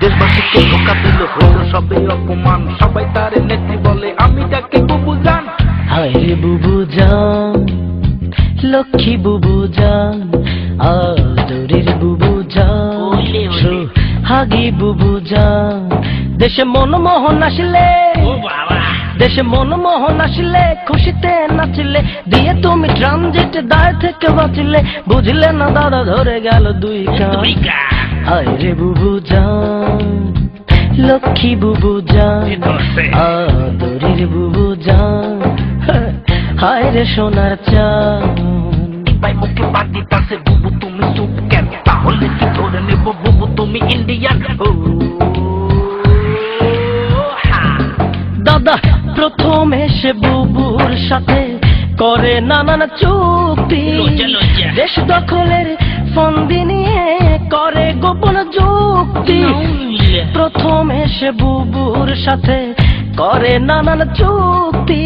দেশবাসীকে ধোকা দিল, হলো সবে অপমান। সবাই তারে নেত্রী বলে, আমি তাকে বুবু জান। হায় রে বুবু জান, লক্ষ্মী বুবু জান, আদরের বুবু জান, সোহাগী বুবু জান। দেশে মনমোহন আসলে, দেশে মনমোহন আসলে, খুশিতে নাচিলে, দিয়ে তুমি ট্রানজিট দায় থেকে বাঁচিলে। বুঝলে না দাদা, ধরে গেল দুই কান। হায় রে বুবু জান, লক্ষ্মী বুবু জান, আদরের বুবু জান, হায় রে সোনার চান। ভাই মুখে বাদি তাসে বুবু তুমি চুপ কেন? তাহলে কি ধরে নেব বুবু তুমি ইন্ডিয়ান? দাদা প্রথম এসে বুবুর সাথে করে নানান চুক্তি, দেশ দখলের ফন্দি নিয়ে করে গোপন যুক্তি। প্রথম এসে বুবুর সাথে করে নানান চুক্তি,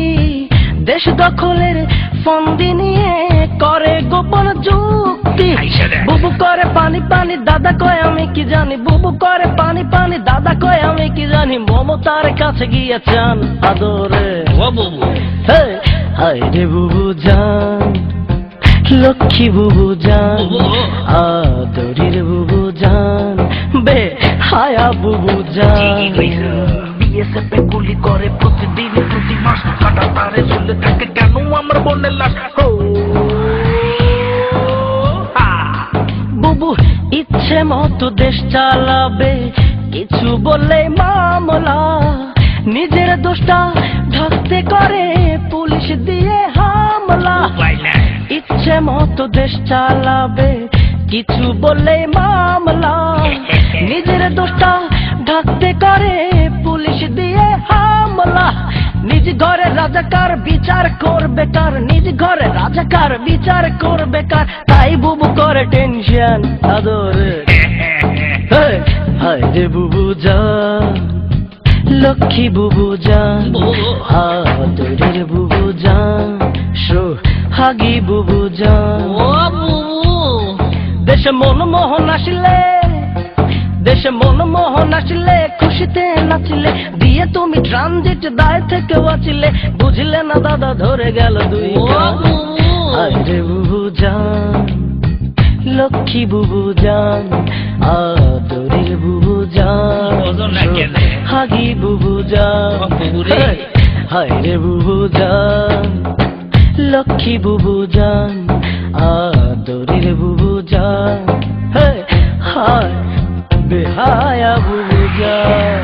দেশ দখলের ফন্দি নিয়ে করে গোপন যুক্তি। বুবু করে পানি পানি, দাদা কয় আমি কি জানি। বুবু করে পানি পানি, দাদা কয় আমি কি জানি। মমতার কাছে গিয়ে চান আদরে, হায় রে বুবু জান, লক্ষ্মী বুবু জান, আদরের বুবু জান, বে হায়া বুবু জান। বিএসএফ গুলি করে প্রতিদিন প্রতি মাস, কাটা তারে ঝুলে থাকে কেন আমার বোনের লাশ? বুবু ইচ্ছে মতো দেশ চালাবে, কিছু বললে মামলা। নিজের দোষটা ঢাকতে করে পুলিশ দিয়ে হামলা। ইচ্ছে মতো দেশ চালাবে, কিছু বললে মামলা। নিজের দোষটা ঢাকতে করে পুলিশ দিয়ে হামলা। নিজ ঘরে রাজাকার বিচার করবে কার? নিজ ঘরে রাজাকার বিচার করবে কার? তাই বুবু করে টেনশন আদরে, হায় রে বুবু জান, লক্ষ্মী বুবু জান, আদরের বুবু জান, সোহাগী বুবু জান। দেশে মনমোহন আসলে, দেশে মনমোহন আসলে, খুশিতে নাচিলে, দিয়ে তুমি ট্রানজিট দায় থেকে বাঁচিলে। বুঝলে না দাদা, ধরে গেল দুই কান। হায় রে বুবু জান, লক্ষ্মী বুবু জান, আদরের বুবু জান, সোহাগী বুবু জান, হায় রে বুবু জান, লক্ষ্মী বুবু জান, আদরের বুবু জান, হায় বেহায়া বুবু জান।